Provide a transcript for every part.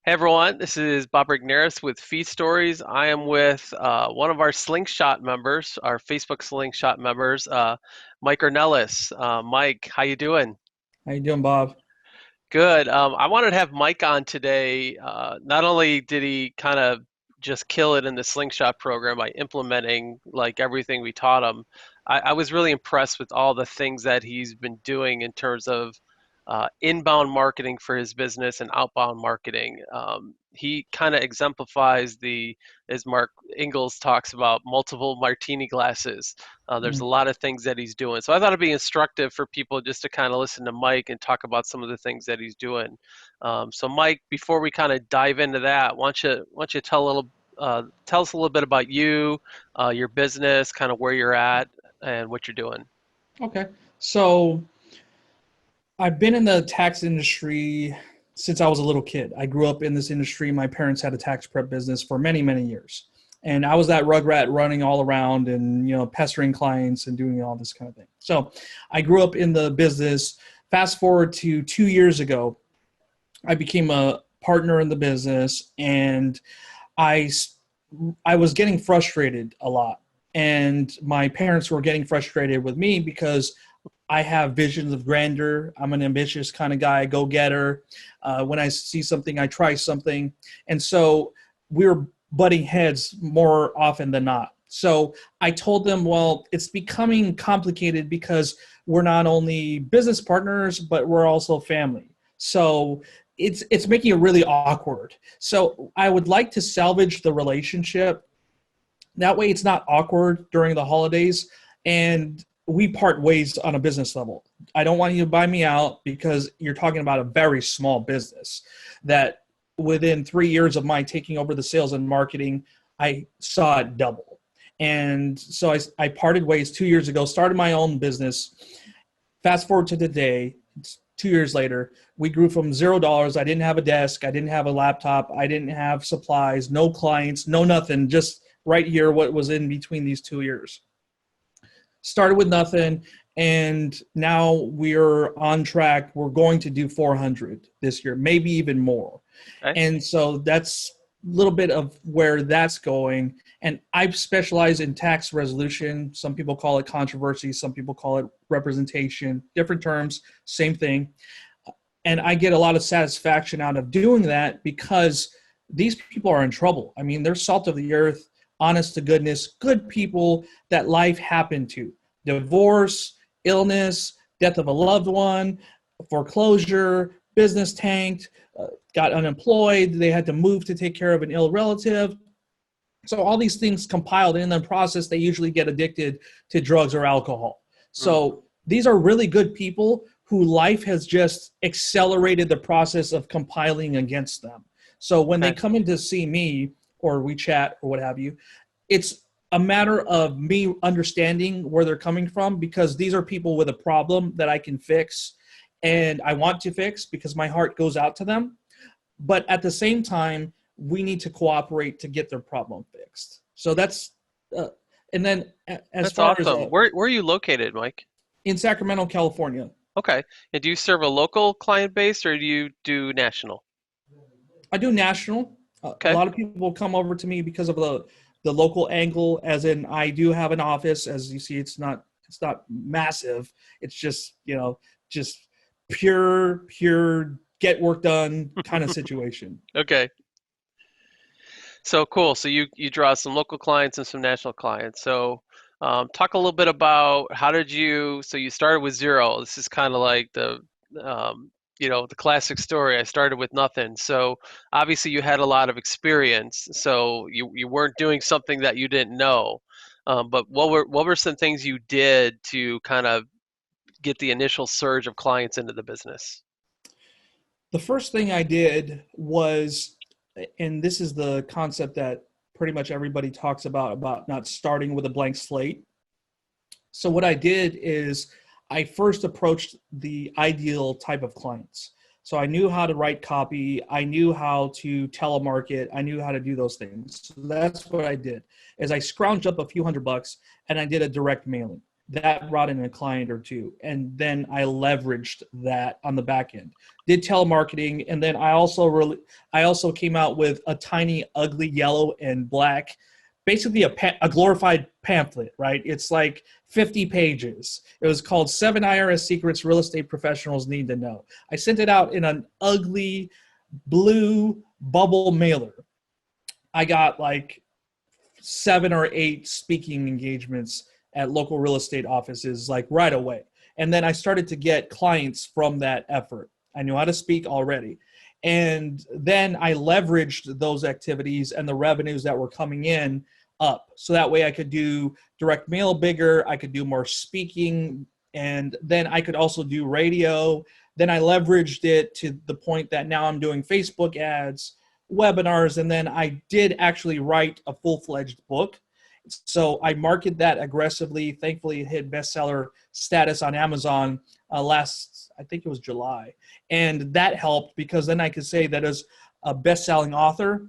Hey everyone, this is Bob Rigneris with Feed Stories. I am with one of our Slingshot members, our Facebook Slingshot members, Mike Ornelas. Mike, how you doing? How you doing, Bob? Good. I wanted to have Mike on today. Not only did he kind of just kill it in the Slingshot program by implementing like everything we taught him, I was really impressed with all the things that he's been doing in terms of inbound marketing for his business and outbound marketing. He kind of exemplifies as Mark Ingalls talks about, multiple martini glasses. There's a Mm. lot of things that he's doing. So I thought it'd be instructive for people just to kind of listen to Mike and talk about some of the things that he's doing. So Mike, before we kind of dive into that, why don't you tell us a little bit about you, your business, kind of where you're at, and what you're doing. Okay. So I've been in the tax industry since I was a little kid. I grew up in this industry. My parents had a tax prep business for many, many years. And I was that rugrat running all around and, pestering clients and doing all this kind of thing. So I grew up in the business. Fast forward to 2 years ago, I became a partner in the business and I I was getting frustrated a lot, and my parents were getting frustrated with me because I have visions of grandeur. I'm an ambitious kind of guy, go getter. When I see something, I try something, and so we were butting heads more often than not. So I told them, well, it's becoming complicated because we're not only business partners, but we're also family. So it's making it really awkward. So I would like to salvage the relationship. That way it's not awkward during the holidays and we part ways on a business level. I don't want you to buy me out because you're talking about a very small business that within 3 years of my taking over the sales and marketing, I saw it double. And so I parted ways 2 years ago, started my own business. Fast forward to today, it's 2 years later, we grew from $0. I didn't have a desk. I didn't have a laptop. I didn't have supplies, no clients, no nothing, just right here, what was in between these 2 years. Started with nothing, and now we're on track. We're going to do 400 this year, maybe even more. Okay. And so that's a little bit of where that's going. And I specialize in tax resolution. Some people call it controversy, some people call it representation, different terms, same thing. And I get a lot of satisfaction out of doing that because these people are in trouble. I mean, they're salt of the earth, honest to goodness, good people that life happened to. Divorce, illness, death of a loved one, foreclosure, business tanked, got unemployed, they had to move to take care of an ill relative. So all these things compiled in the process, they usually get addicted to drugs or alcohol. Mm. So these are really good people who life has just accelerated the process of compiling against them. So when they Okay. come in to see me or we chat or what have you, it's a matter of me understanding where they're coming from because these are people with a problem that I can fix and I want to fix because my heart goes out to them. But at the same time, we need to cooperate to get their problem fixed. So that's, uh, and then as That's far as awesome. Where are you located, Mike? in Sacramento, California, Okay. And do you serve a local client base or do you do national? I do national. A Okay. lot of people come over to me because of the local angle, as in I do have an office. As you see, it's not massive. It's just just pure get work done kind of situation. Okay. So cool. So you draw some local clients and some national clients. So talk a little bit about how did you, so you started with zero. This is kind of like um, the classic story. I started with nothing. So obviously you had a lot of experience. So you weren't doing something that you didn't know. But what were some things you did to kind of get the initial surge of clients into the business? The first thing I did was, and this is the concept that pretty much everybody talks about not starting with a blank slate. So what I did is I first approached the ideal type of clients. So I knew how to write copy, I knew how to telemarket, I knew how to do those things. So that's what I did. Is I scrounged up a few $100 and I did a direct mailing. that brought in a client or two. And then I leveraged that on the back end. Did telemarketing, and then I also came out with a tiny, ugly yellow and black, basically a glorified pamphlet, right? It's like 50 pages. It was called 7 IRS Secrets Real Estate Professionals Need to Know. I sent it out in an ugly blue bubble mailer. I got like 7 or 8 speaking engagements at local real estate offices like right away. And then I started to get clients from that effort. I knew how to speak already. And then I leveraged those activities and the revenues that were coming in up. So that way I could do direct mail bigger, I could do more speaking, and then I could also do radio. Then I leveraged it to the point that now I'm doing Facebook ads, webinars, and then I did actually write a full-fledged book. So I marketed that aggressively. Thankfully, it hit bestseller status on Amazon I think it was July. And that helped because then I could say that as a best-selling author,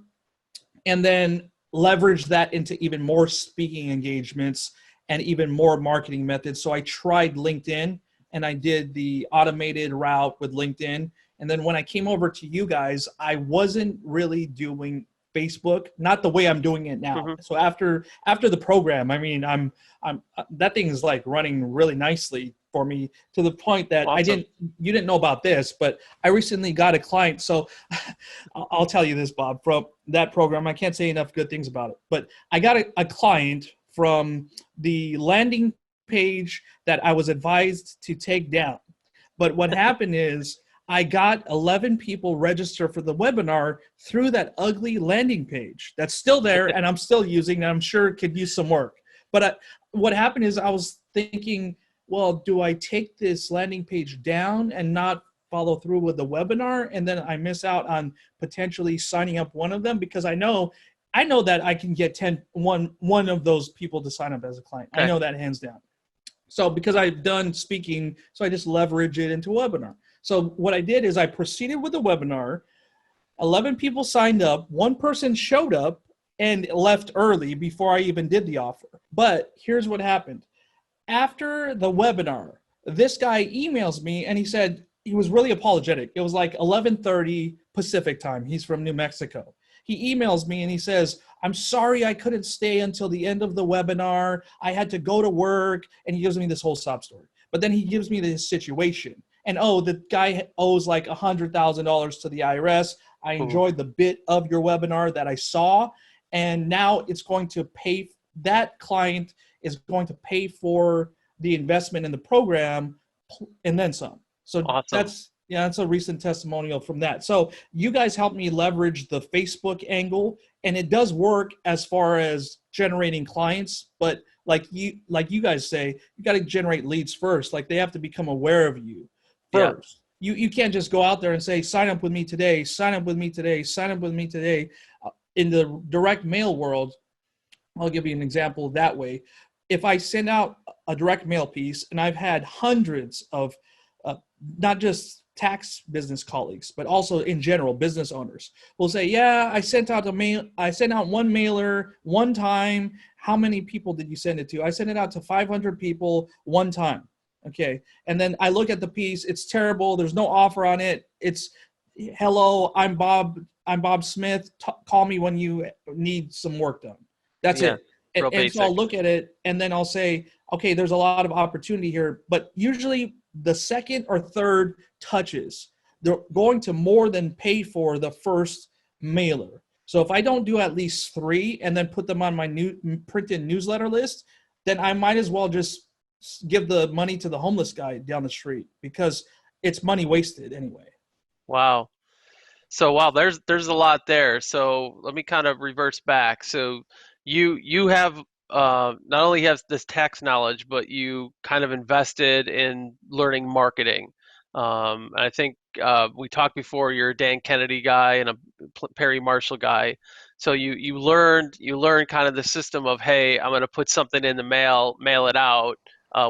and then leverage that into even more speaking engagements and even more marketing methods. So I tried LinkedIn, and I did the automated route with LinkedIn. And then when I came over to you guys, I wasn't really doing Facebook, not the way I'm doing it now. Mm-hmm. So after the program, I mean, I'm that thing is like running really nicely for me to the point that Awesome. you didn't know about this, but I recently got a client. So I'll tell you this, Bob, from that program. I can't say enough good things about it, but I got a client from the landing page that I was advised to take down. But what happened is I got 11 people register for the webinar through that ugly landing page that's still there and I'm still using, and I'm sure it could use some work. But what happened is I was thinking, well, do I take this landing page down and not follow through with the webinar, and then I miss out on potentially signing up one of them? Because I know that I can get one of those people to sign up as a client. Okay. I know that hands down. So because I've done speaking, so I just leverage it into a webinar. So what I did is I proceeded with the webinar. 11 people signed up. One person showed up and left early before I even did the offer. But here's what happened. After the webinar, this guy emails me and he said, he was really apologetic. It was like 11:30 Pacific time. He's from New Mexico. He emails me and he says, I'm sorry I couldn't stay until the end of the webinar. I had to go to work. And he gives me this whole sob story. But then he gives me this situation. And the guy owes like $100,000 to the IRS. I enjoyed the bit of your webinar that I saw. And now it's going to pay, that client is going to pay for the investment in the program and then some. So Awesome. that's a recent testimonial from that. So you guys helped me leverage the Facebook angle, and it does work as far as generating clients. But like you guys say, you got to generate leads first. Like they have to become aware of you first. Yeah. You can't just go out there and say, sign up with me today, sign up with me today, sign up with me today. In the direct mail world, I'll give you an example that way. If I send out a direct mail piece, and I've had hundreds of not just tax business colleagues, but also in general, business owners will say, yeah, I sent out one mailer one time. How many people did you send it to? I sent it out to 500 people one time. Okay. And then I look at the piece. It's terrible. There's no offer on it. It's, hello, I'm Bob Smith. Call me when you need some work done. That's it. And so I'll look at it and then I'll say, okay, there's a lot of opportunity here, but usually the second or third touches, they're going to more than pay for the first mailer. So if I don't do at least 3 and then put them on my new printed newsletter list, then I might as well just give the money to the homeless guy down the street because it's money wasted anyway. Wow. So wow, there's a lot there. So let me kind of reverse back. So you have not only have this tax knowledge, but you kind of invested in learning marketing. And I think we talked before. You're a Dan Kennedy guy and a Perry Marshall guy. So you learned kind of the system of, hey, I'm going to put something in the mail it out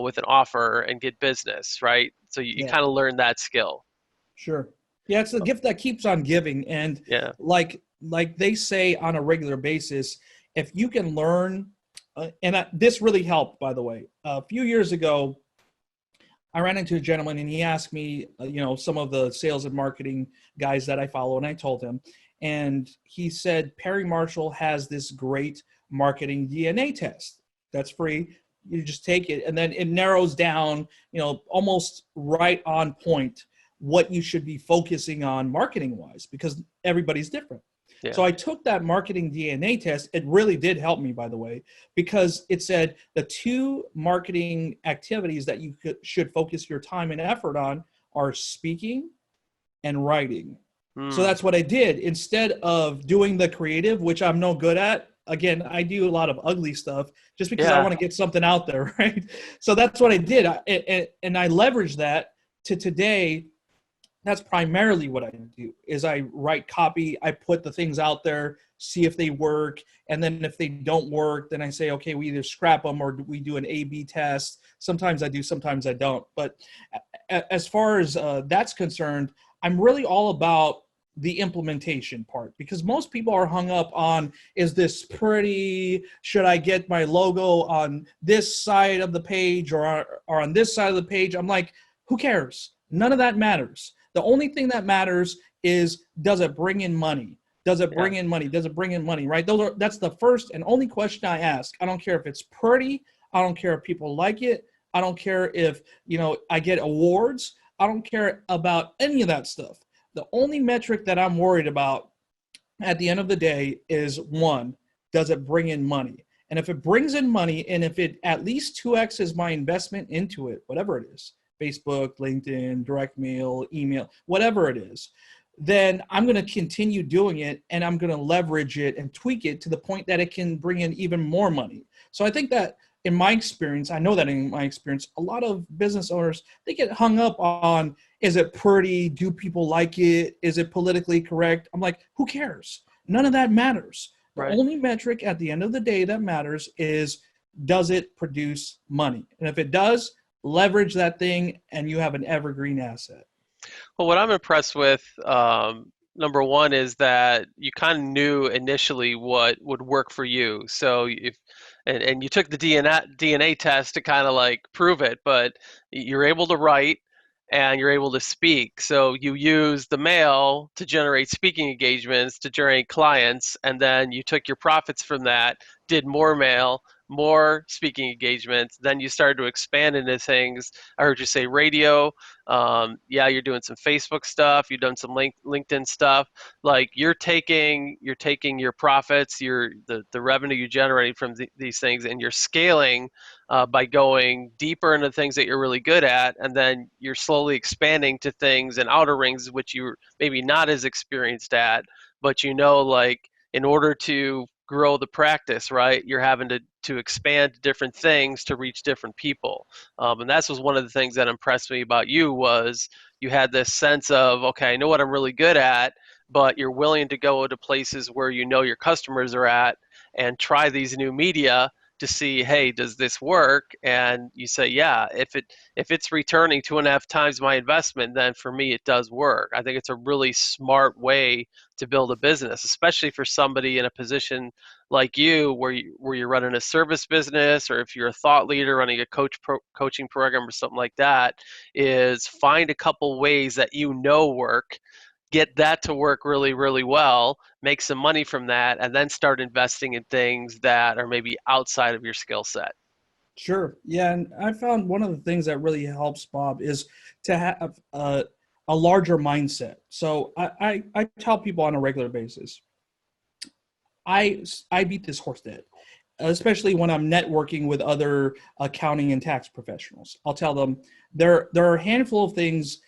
with an offer and get business, right? So you kind of learned that skill. Sure. Yeah, it's a gift that keeps on giving. And like they say on a regular basis, if you can learn This really helped, by the way. A few years ago, I ran into a gentleman and he asked me, some of the sales and marketing guys that I follow, and I told him, and he said, Perry Marshall has this great marketing DNA test that's free. You just take it, and then it narrows down, almost right on point what you should be focusing on marketing wise, because everybody's different. Yeah. So I took that marketing DNA test. It really did help me, by the way, because it said the two marketing activities that you should focus your time and effort on are speaking and writing. So that's what I did. Instead of doing the creative, which I'm no good at, again, I do a lot of ugly stuff just because I want to get something out there, right? So that's what I did. And I leveraged that to today. That's primarily what I do is I write copy. I put the things out there, see if they work. And then if they don't work, then I say, okay, we either scrap them or we do an A/B test. Sometimes I do, sometimes I don't. But as far as that's concerned, I'm really all about the implementation part, because most people are hung up on, is this pretty? Should I get my logo on this side of the page or on this side of the page? I'm like, who cares? None of that matters. The only thing that matters is, does it bring in money? Does it bring in money? Does it bring in money, right? That's the first and only question I ask. I don't care if it's pretty. I don't care if people like it. I don't care if, I get awards. I don't care about any of that stuff. The only metric that I'm worried about at the end of the day is, one, does it bring in money? And if it brings in money, and if it at least 2X's my investment into it, whatever it is, Facebook, LinkedIn, direct mail, email, whatever it is, then I'm going to continue doing it, and I'm going to leverage it and tweak it to the point that it can bring in even more money. So I think that in my experience, I know that in my experience, a lot of business owners, they get hung up on, is it pretty? Do people like it? Is it politically correct? I'm like, who cares? None of that matters. The only metric at the end of the day that matters is, does it produce money? And if it does, leverage that thing and you have an evergreen asset. Well, what I'm impressed with, number one, is that you kind of knew initially what would work for you. So and you took the DNA test to kind of like prove it, but you're able to write and you're able to speak. So you use the mail to generate speaking engagements, to generate clients, and then you took your profits from that, did more mail, more speaking engagements. Then you started to expand into things. I heard you say radio. You're doing some Facebook stuff. You've done some LinkedIn stuff. Like you're taking your profits, the revenue you generate from these things, and you're scaling by going deeper into things that you're really good at, and then you're slowly expanding to things and outer rings which you're maybe not as experienced at, but like in order to grow the practice, right, you're having to expand different things to reach different people. And that's was one of the things that impressed me about you, was you had this sense of, okay, I know what I'm really good at, but you're willing to go to places where your customers are at and try these new media to see, hey, does this work? And you say, yeah, if it's returning 2.5 times my investment, then for me it does work. I think it's a really smart way to build a business, especially for somebody in a position like you, where you're running a service business, or if you're a thought leader running a coaching program or something like that. Is find a couple ways that work, get that to work really, really well, make some money from that, and then start investing in things that are maybe outside of your skill set. Sure. Yeah. And I found one of the things that really helps, Bob, is to have a larger mindset. So I tell people on a regular basis, I beat this horse dead, especially when I'm networking with other accounting and tax professionals. I'll tell them there are a handful of things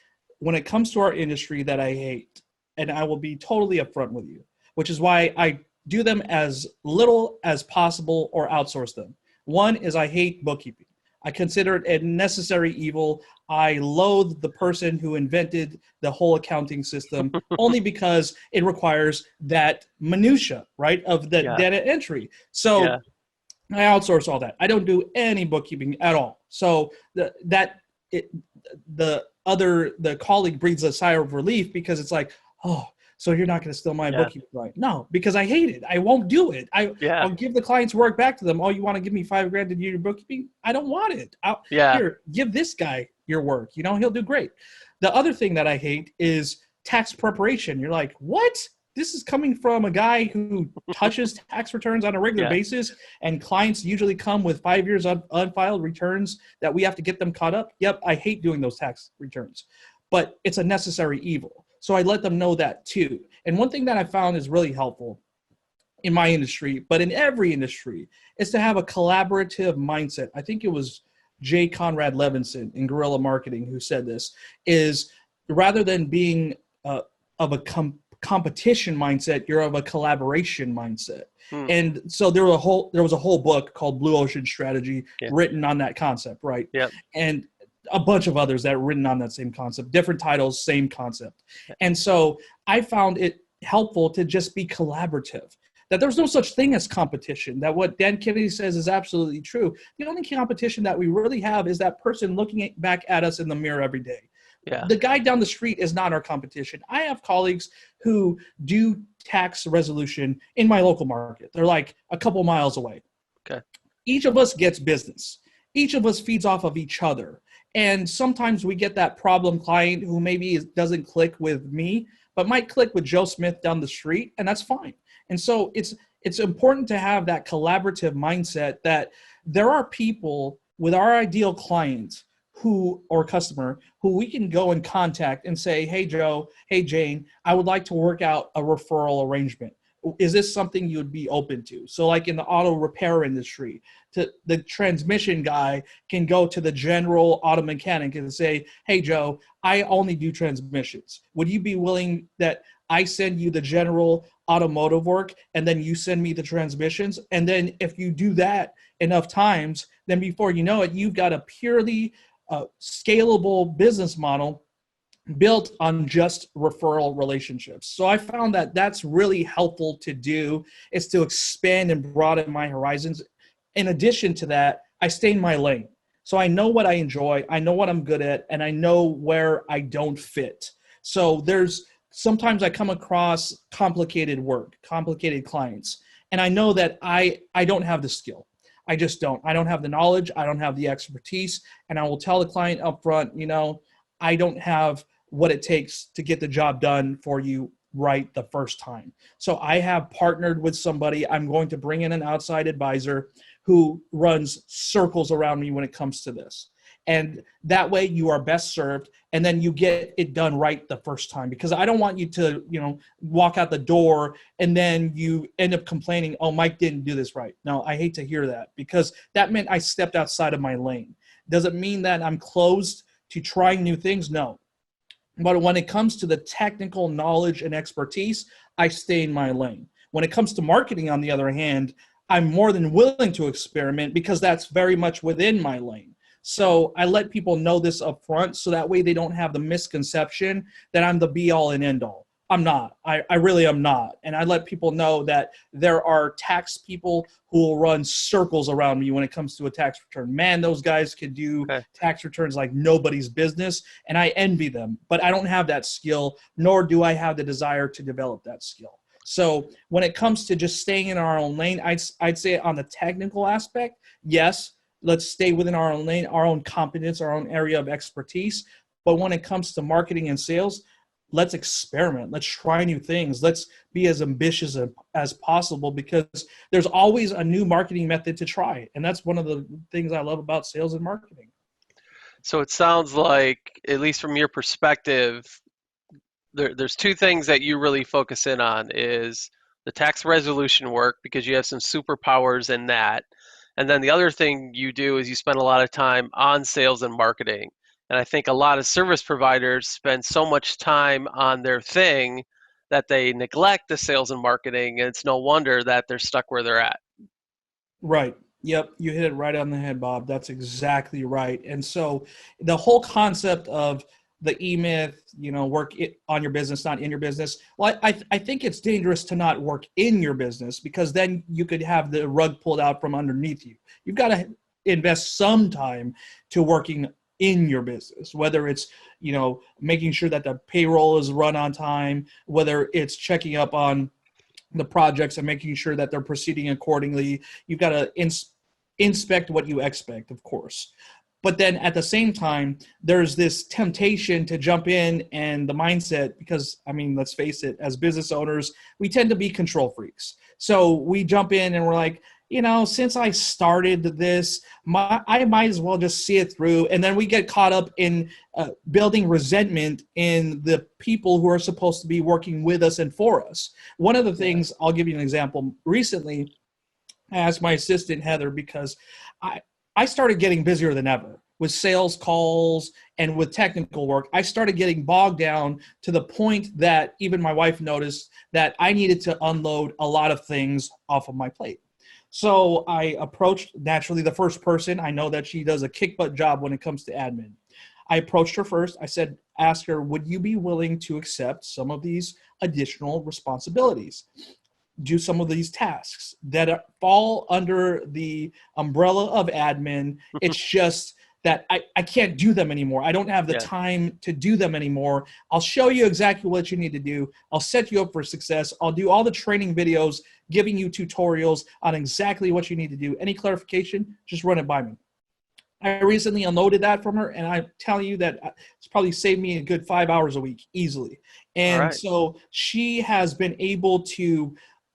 when it comes to our industry that I hate, and I will be totally upfront with you, which is why I do them as little as possible or outsource them. One is, I hate bookkeeping. I consider it a necessary evil. I loathe the person who invented the whole accounting system only because it requires that minutia, right, of the data entry. So I outsource all that. I don't do any bookkeeping at all. So the colleague breathes a sigh of relief, because it's like, oh, so you're not going to steal my Yeah. bookkeeping client. No, because I hate it. I won't do it. Yeah. I'll give the client's work back to them. Oh, you want to give me $5,000 to do your bookkeeping? I don't want it. Yeah. Here, give this guy your work. He'll do great. The other thing that I hate is tax preparation. You're like, what? This is coming from a guy who touches tax returns on a regular Yeah. basis, and clients usually come with 5 years of unfiled returns that we have to get them caught up. Yep, I hate doing those tax returns, but it's a necessary evil. So I let them know that too. And one thing that I found is really helpful in my industry, but in every industry, is to have a collaborative mindset. I think it was Jay Conrad Levinson in Guerrilla Marketing who said this, is rather than being of a competition mindset, you're of a collaboration mindset. And so there was a whole book called Blue Ocean Strategy written on that concept, right? Yep. And a bunch of others that are written on that same concept, different titles, same concept. And so I found it helpful to just be collaborative, that there's no such thing as competition, that what Dan Kennedy says is absolutely true. The only competition that we really have is that person looking back at us in the mirror every day. Yeah. The guy down the street is not our competition. I have colleagues who do tax resolution in my local market. They're like a couple miles away. Okay. Each of us gets business. Each of us feeds off of each other. And sometimes we get that problem client who maybe doesn't click with me, but might click with Joe Smith down the street, and that's fine. And so it's important to have that collaborative mindset that there are people with our ideal clients or customer who we can go and contact and say, hey, Joe, hey, Jane, I would like to work out a referral arrangement. Is this something you would be open to? So like in the auto repair industry, the transmission guy can go to the general auto mechanic and say, hey, Joe, I only do transmissions. Would you be willing that I send you the general automotive work and then you send me the transmissions? And then if you do that enough times, then before you know it, you've got a purely scalable business model built on just referral relationships. So I found that that's really helpful to do, is to expand and broaden my horizons. In addition to that, I stay in my lane. So I know what I enjoy, I know what I'm good at, and I know where I don't fit. So sometimes I come across complicated work, complicated clients, and I know that I don't have the skill. I just don't. I don't have the knowledge. I don't have the expertise. And I will tell the client up front, I don't have what it takes to get the job done for you right the first time. So I have partnered with somebody. I'm going to bring in an outside advisor who runs circles around me when it comes to this. And that way you are best served, and then you get it done right the first time, because I don't want you to, walk out the door and then you end up complaining, oh, Mike didn't do this right. No, I hate to hear that, because that meant I stepped outside of my lane. Does it mean that I'm closed to trying new things? No. But when it comes to the technical knowledge and expertise, I stay in my lane. When it comes to marketing, on the other hand, I'm more than willing to experiment, because that's very much within my lane. So I let people know this up front, so that way they don't have the misconception that I'm the be all and end all. I'm not. I really am not. And I let people know that there are tax people who will run circles around me when it comes to a tax return. Man, those guys can do tax returns like nobody's business, and I envy them. But I don't have that skill, nor do I have the desire to develop that skill. So when it comes to just staying in our own lane, I'd say on the technical aspect, yes, let's stay within our own lane, our own competence, our own area of expertise. But when it comes to marketing and sales, let's experiment. Let's try new things. Let's be as ambitious as possible, because there's always a new marketing method to try. And that's one of the things I love about sales and marketing. So it sounds like, at least from your perspective, there's two things that you really focus in on, is the tax resolution work, because you have some superpowers in that. And then the other thing you do is you spend a lot of time on sales and marketing. And I think a lot of service providers spend so much time on their thing that they neglect the sales and marketing, and it's no wonder that they're stuck where they're at. Right. Yep. You hit it right on the head, Bob. That's exactly right. And so the whole concept of the E-Myth, work on your business, not in your business. Well, I think it's dangerous to not work in your business, because then you could have the rug pulled out from underneath you. You've got to invest some time to working in your business, whether it's, making sure that the payroll is run on time, whether it's checking up on the projects and making sure that they're proceeding accordingly. You've got to inspect what you expect, of course. But then at the same time, there's this temptation to jump in, and the mindset, because I mean, let's face it, as business owners, we tend to be control freaks. So we jump in and we're like, since I started this, I might as well just see it through. And then we get caught up in building resentment in the people who are supposed to be working with us and for us. One of the things, I'll give you an example. Recently, I asked my assistant, Heather, because I started getting busier than ever with sales calls and with technical work. I started getting bogged down to the point that even my wife noticed that I needed to unload a lot of things off of my plate. So I approached, naturally, the first person. I know that she does a kick butt job when it comes to admin. I approached her first. I said, ask her, would you be willing to accept some of these additional responsibilities? Do some of these tasks that fall under the umbrella of admin. It's just that I can't do them anymore. I don't have the time to do them anymore. I'll show you exactly what you need to do. I'll set you up for success. I'll do all the training videos, giving you tutorials on exactly what you need to do. Any clarification, just run it by me. I recently unloaded that from her, and I'm telling you that it's probably saved me a good 5 hours a week easily. And so she has been able to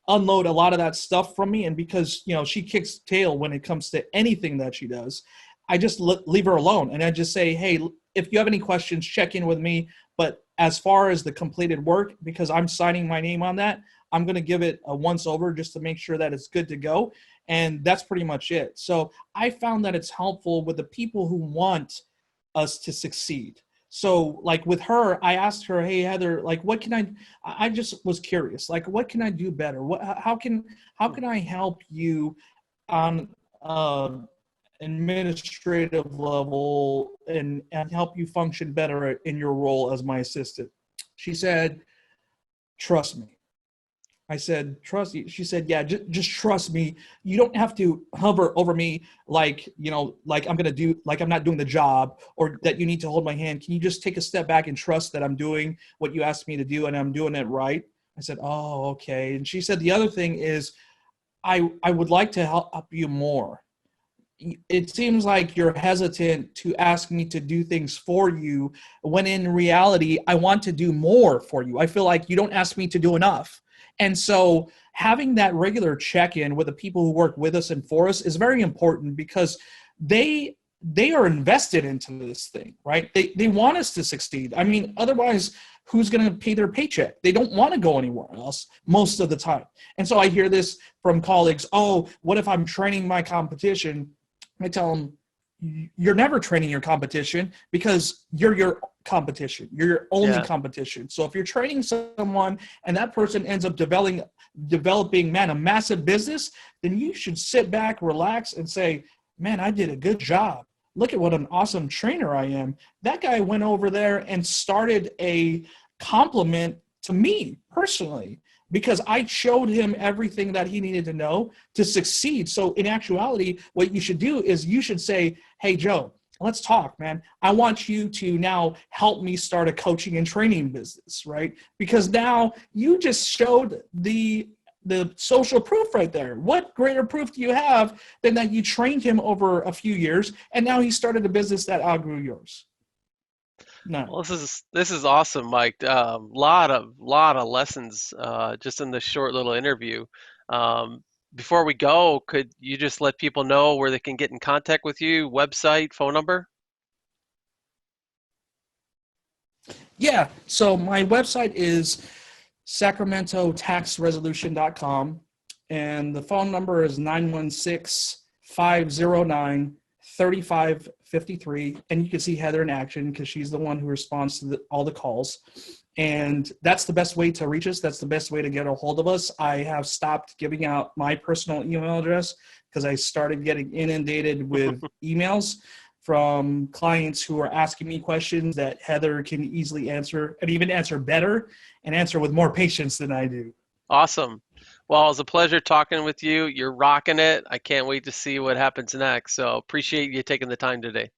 unload a lot of that stuff from me. And because, she kicks tail when it comes to anything that she does, I just leave her alone. And I just say, hey, if you have any questions, check in with me. But as far as the completed work, because I'm signing my name on that, I'm going to give it a once over just to make sure that it's good to go. And that's pretty much it. So I found that it's helpful with the people who want us to succeed. So like with her, I asked her, hey, Heather, like, what can I just was curious, like, what can I do better? How can I help you on administrative level and help you function better in your role as my assistant? She said, trust me. I said, trust you. She said, yeah, just trust me. You don't have to hover over me like, like I'm not doing the job, or that you need to hold my hand. Can you just take a step back and trust that I'm doing what you asked me to do and I'm doing it right? I said, oh, okay. And she said, the other thing is I would like to help you more. It seems like you're hesitant to ask me to do things for you, when in reality, I want to do more for you. I feel like you don't ask me to do enough. And so having that regular check-in with the people who work with us and for us is very important, because they are invested into this thing, right? They want us to succeed. I mean, otherwise, who's going to pay their paycheck? They don't want to go anywhere else most of the time. And so I hear this from colleagues, oh, what if I'm training my competition? I tell them, you're never training your competition, because you're your competition. You're your only competition. So if you're training someone and that person ends up developing, man, a massive business, then you should sit back, relax, and say, man, I did a good job. Look at what an awesome trainer I am. That guy went over there and started a compliment to me personally, because I showed him everything that he needed to know to succeed. So in actuality, what you should do is you should say, hey, Joe, let's talk, man. I want you to now help me start a coaching and training business, right? Because now you just showed the social proof right there. What greater proof do you have than that you trained him over a few years and now he started a business that outgrew yours? No. Well, this is awesome, Mike. Lot of lessons just in this short little interview. Um, Before we go, could you just let people know where they can get in contact with you? Website, phone number? Yeah. So my website is sacramentotaxresolution.com, and the phone number is 916-509-3553. And you can see Heather in action, because she's the one who responds to all the calls. And that's the best way to reach us. That's the best way to get a hold of us. I have stopped giving out my personal email address because I started getting inundated with emails from clients who are asking me questions that Heather can easily answer, and even answer better and answer with more patience than I do. Awesome. Well, it was a pleasure talking with you. You're rocking it. I can't wait to see what happens next. So appreciate you taking the time today.